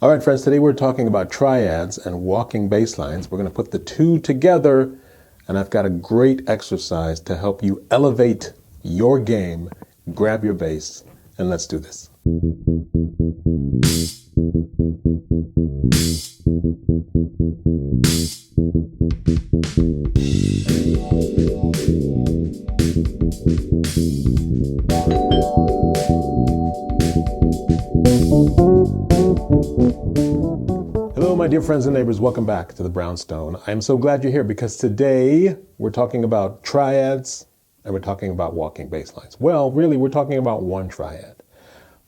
All right, friends, today we're talking about triads and walking bass lines. We're going to put the two together, and I've got a great exercise to help you elevate your game. Grab your bass, and let's do this. Hello, my dear friends and neighbors. Welcome back to the Brownstone. I'm so glad you're here because today we're talking about triads and we're talking about walking bass lines. Well, really, we're talking about one triad.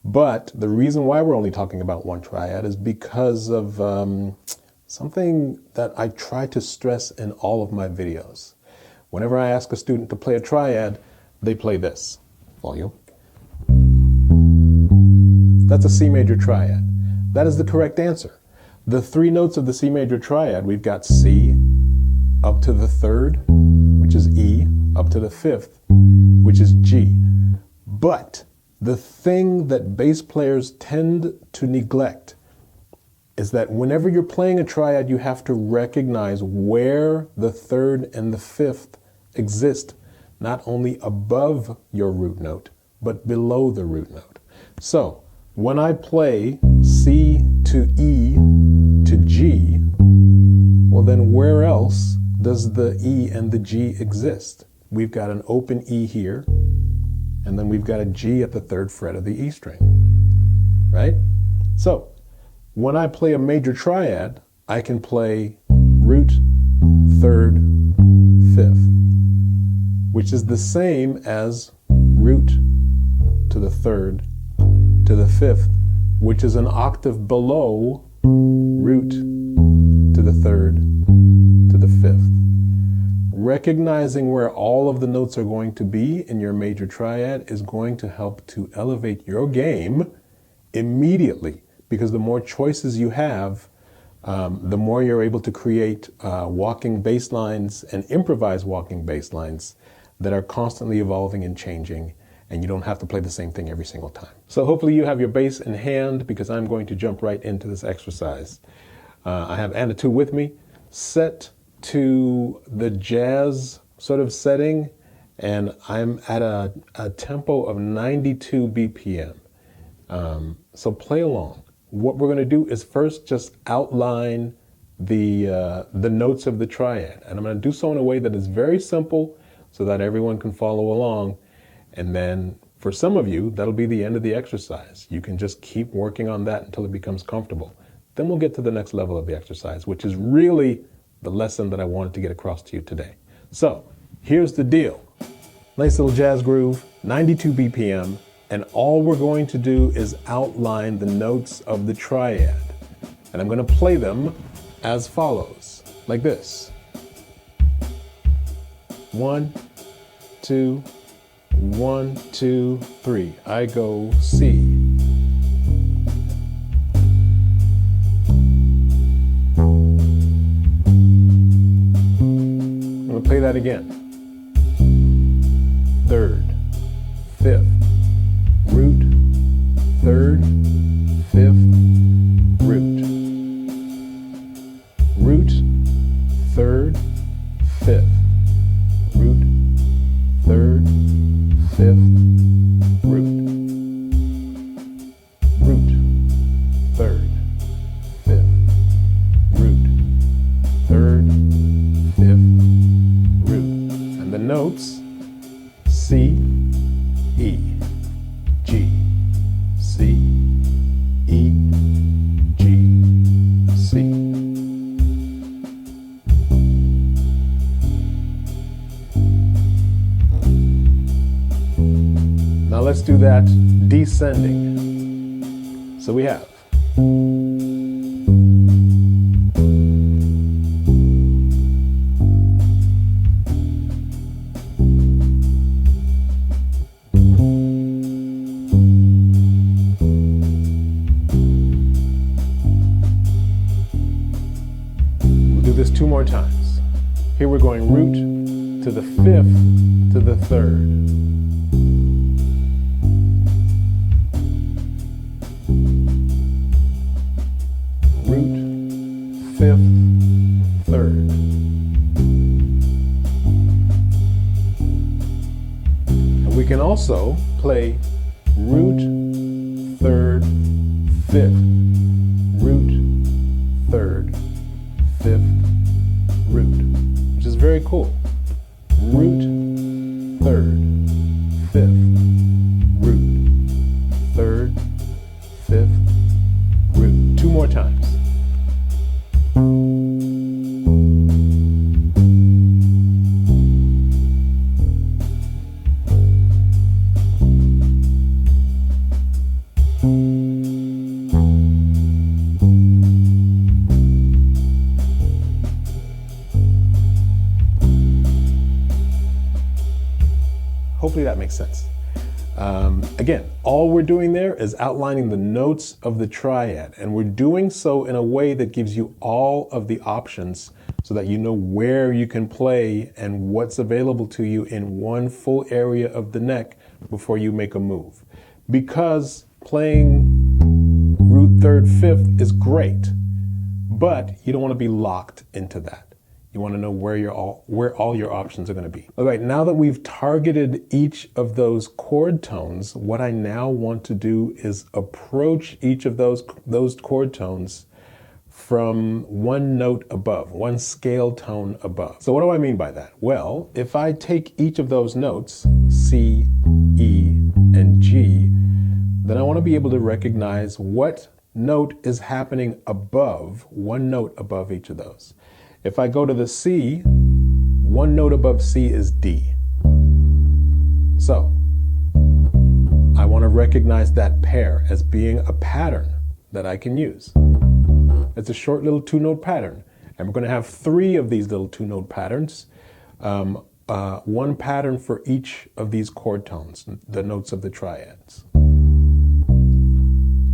But the reason why we're only talking about one triad is because of something that I try to stress in all of my videos. Whenever I ask a student to play a triad, they play this. Volume. That's a C major triad. That is the correct answer. The three notes of the C major triad, we've got C up to the third, which is E, up to the fifth, which is G. But the thing that bass players tend to neglect is that whenever you're playing a triad, you have to recognize where the third and the fifth exist, not only above your root note, but below the root note. So when I play C to E to G, well then where else does the E and the G exist? We've got an open E here, and then we've got a G at the third fret of the E string, right? So when I play a major triad, I can play root, third, fifth, which is the same as root to the third to the fifth, which is an octave below root to the third to the fifth. Recognizing where all of the notes are going to be in your major triad is going to help to elevate your game immediately, because the more choices you have, the more you're able to create walking bass lines and improvise walking bass lines that are constantly evolving and changing, and you don't have to play the same thing every single time. So hopefully you have your bass in hand, because I'm going to jump right into this exercise. I have Anna 2 with me, set to the jazz sort of setting, and I'm at a tempo of 92 BPM. So play along. What we're going to do is first just outline the notes of the triad, and I'm going to do so in a way that is very simple so that everyone can follow along. And then for some of you, that'll be the end of the exercise. You can just keep working on that until it becomes comfortable. Then we'll get to the next level of the exercise, which is really the lesson that I wanted to get across to you today. So here's the deal. Nice little jazz groove, 92 BPM, and all we're going to do is outline the notes of the triad. And I'm going to play them as follows, like this. 1, 2, 1, 2, 3. I go C. Play that again. Third, fifth, root, third, fifth, root. Root, third, fifth, root, third, fifth, root. Root, third, fifth, root, third, fifth, the notes C, E, G, C, E, G, C. Now let's do that descending. So we have this 2 more times. Here we're going root to the fifth to the third. fifth, third. And we can also play root, third, fifth, root, third, fifth, root, which is very cool. Root, third, fifth, root, third, fifth, root. Two more times. Hopefully that makes sense. Again, all we're doing there is outlining the notes of the triad, and we're doing so in a way that gives you all of the options so that you know where you can play and what's available to you in one full area of the neck before you make a move. Because playing root, third, fifth is great, but you don't want to be locked into that. You want to know where all your options are going to be. All right, now that we've targeted each of those chord tones, what I now want to do is approach each of those chord tones from one note above, one scale tone above. So what do I mean by that? Well, if I take each of those notes, C, E, and G, then I want to be able to recognize what note is happening above, one note above each of those. If I go to the C, one note above C is D. So I want to recognize that pair as being a pattern that I can use. It's a short little two-note pattern, and we're going to have three of these little two-note patterns, one pattern for each of these chord tones, the notes of the triads.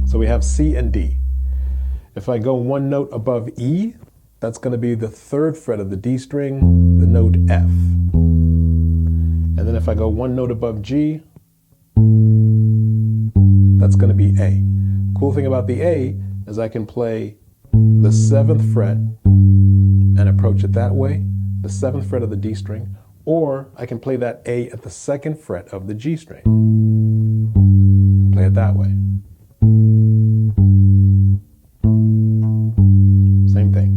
So we have C and D. If I go one note above E, that's going to be the third fret of the D string, the note F. And then if I go one note above G, that's going to be A. Cool thing about the A is I can play the 7th fret and approach it that way, the 7th fret of the D string, or I can play that A at the 2nd fret of the G string. Play it that way. Same thing.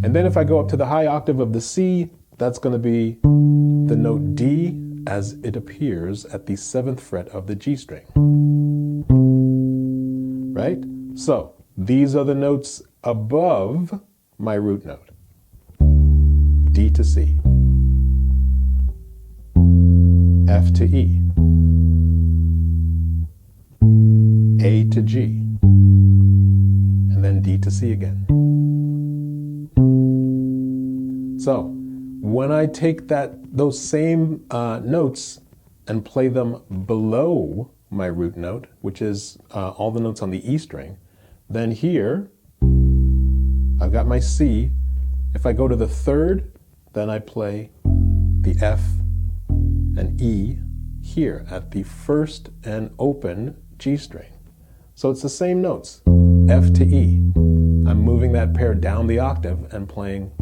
And then if I go up to the high octave of the C, that's going to be the note D as it appears at the 7th fret of the G string. Right? So these are the notes above my root note. D to C. F to E. A to G. And then D to C again. So when I take those same notes and play them below my root note, which is all the notes on the E string, then here I've got my C. If I go to the third, then I play the F and E here at the first and open G string. So it's the same notes, F to E. I'm moving that pair down the octave and playing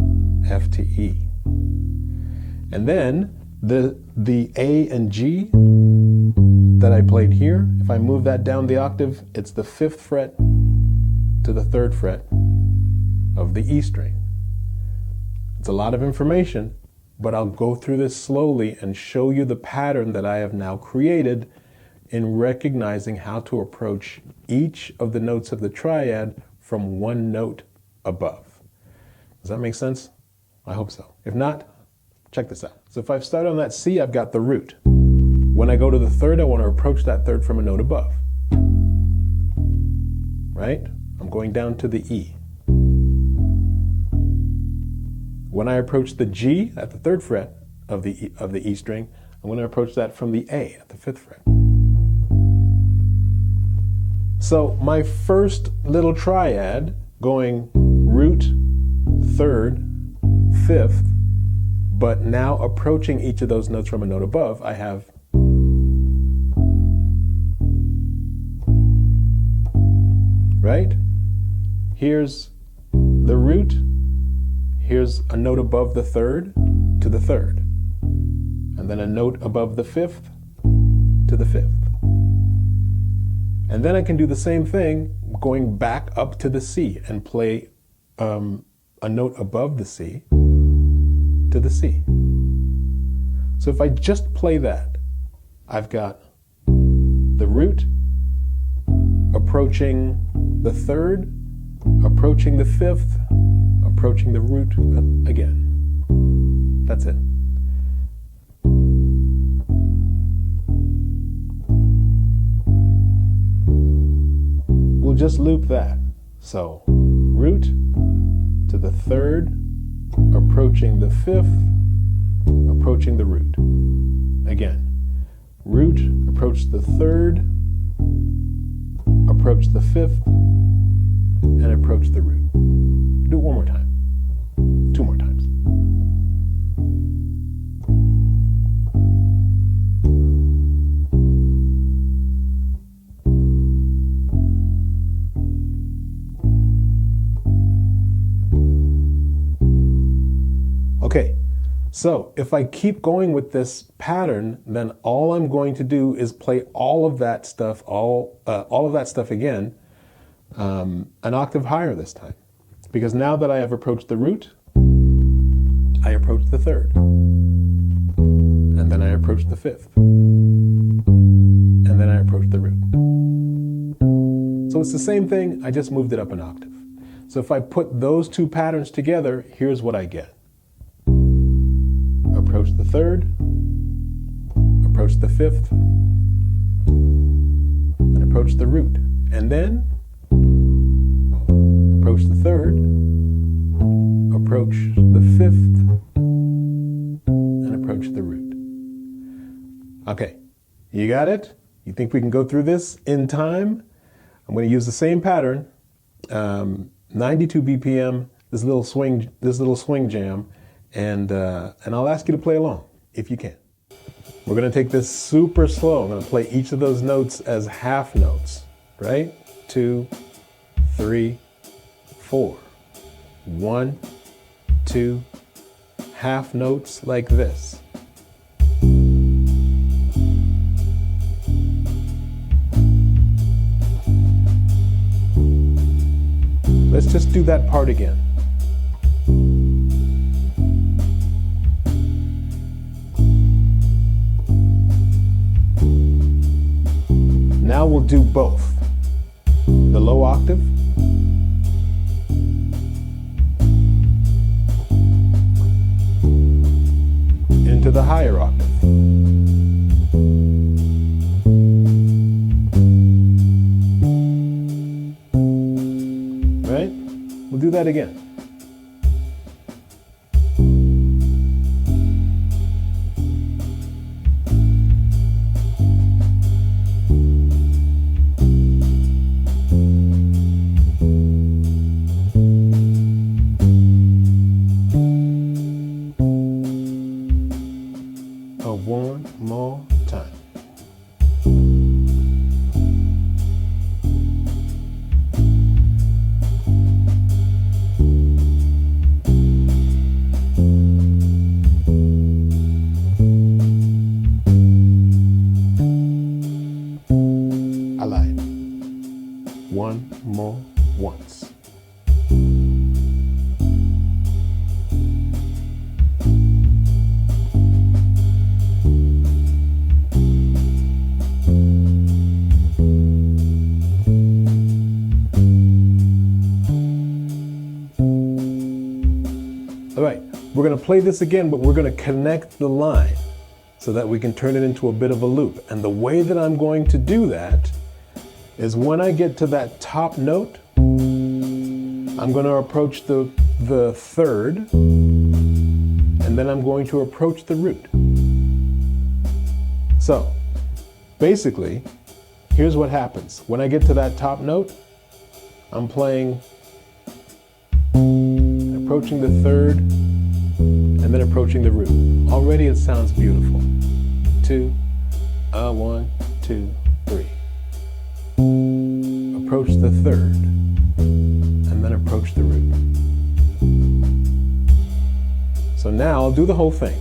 F to E. And then the A and G that I played here, if I move that down the octave, it's the 5th fret to the 3rd fret of the E string. It's a lot of information, but I'll go through this slowly and show you the pattern that I have now created in recognizing how to approach each of the notes of the triad from one note above. Does that make sense? I hope so. If not, check this out. So if I start on that C, I've got the root. When I go to the third, I want to approach that third from a note above. Right? I'm going down to the E. When I approach the G at the 3rd fret of the E string, I'm going to approach that from the A at the 5th fret. So my first little triad going root, 3rd, 5th, but now approaching each of those notes from a note above, I have right? Here's the root, here's a note above the third to the third, and then a note above the fifth to the fifth. And then I can do the same thing going back up to the C and play a note above the C to the C. So if I just play that, I've got the root approaching the third, approaching the fifth, approaching the root again. That's it. We'll just loop that. So, root to the third, approaching the fifth, approaching the root. Again, root, approach the third, approach the fifth, and approach the root. Do it one more time. 2 more times. Okay, so if I keep going with this pattern, then all I'm going to do is play all of that stuff, all of that stuff again, an octave higher this time. Because now that I have approached the root, I approach the third, and then I approach the fifth, and then I approach the root. So it's the same thing, I just moved it up an octave. So if I put those two patterns together, here's what I get. Approach the third, approach the fifth, and approach the root. And then approach the third, approach the fifth, and approach the root. Okay, you got it? You think we can go through this in time? I'm going to use the same pattern, 92 BPM, this little swing jam, and I'll ask you to play along if you can. We're going to take this super slow. I'm going to play each of those notes as half notes, right? 2, 3, 4. 1, 2, half notes like this. Let's just do that part again. Now we'll do both. The low octave into the higher octave. Right? We'll do that again. One more time. I lied. One more once. All right, we're going to play this again, but we're going to connect the line so that we can turn it into a bit of a loop. And the way that I'm going to do that is when I get to that top note, I'm going to approach the third, and then I'm going to approach the root. So basically, here's what happens. When I get to that top note, I'm playing, approaching the third, and then approaching the root. Already it sounds beautiful. 2, 1, 2, 3. Approach the third, and then approach the root. So now I'll do the whole thing.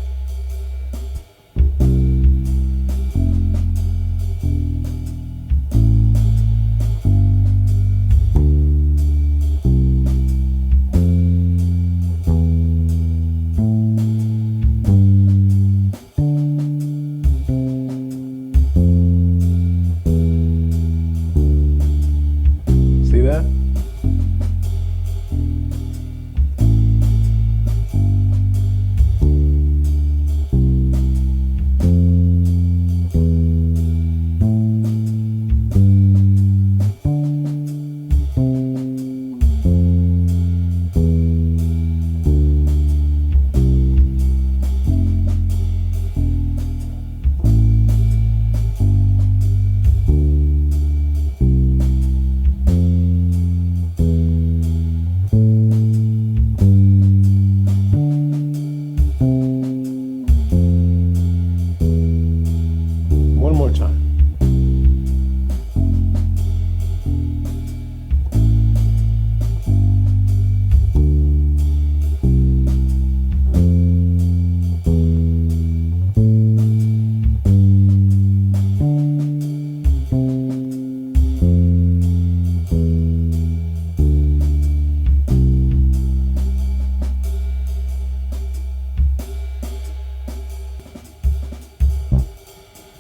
See that? One more time.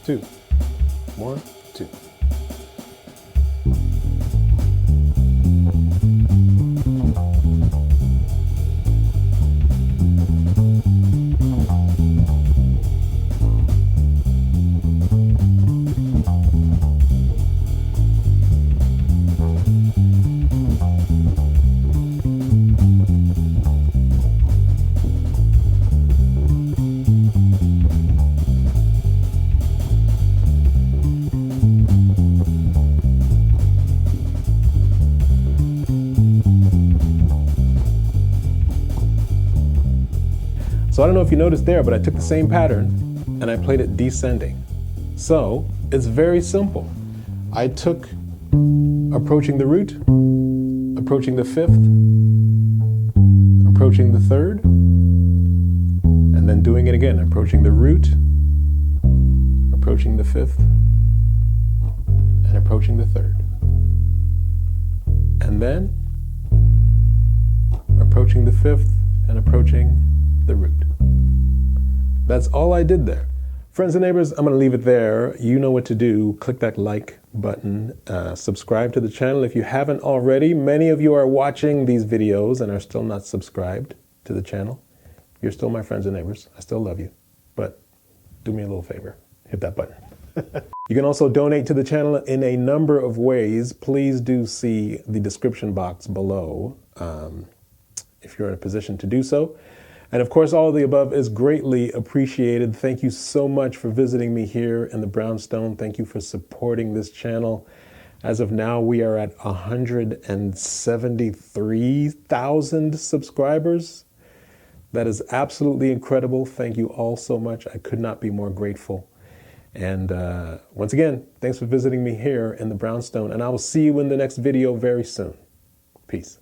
Two. 1, 2. So I don't know if you noticed there, but I took the same pattern and I played it descending. So it's very simple. I took approaching the root, approaching the fifth, approaching the third, and then doing it again, approaching the root, approaching the fifth, and approaching the third. And then approaching the fifth and approaching the root. That's all I did there. Friends and neighbors, I'm going to leave it there. You know what to do. Click that like button. Subscribe to the channel if you haven't already. Many of you are watching these videos and are still not subscribed to the channel. You're still my friends and neighbors. I still love you. But do me a little favor. Hit that button. You can also donate to the channel in a number of ways. Please do see the description box below if you're in a position to do so. And of course, all of the above is greatly appreciated. Thank you so much for visiting me here in the Brownstone. Thank you for supporting this channel. As of now, we are at 173,000 subscribers. That is absolutely incredible. Thank you all so much. I could not be more grateful. And once again, thanks for visiting me here in the Brownstone. And I will see you in the next video very soon. Peace.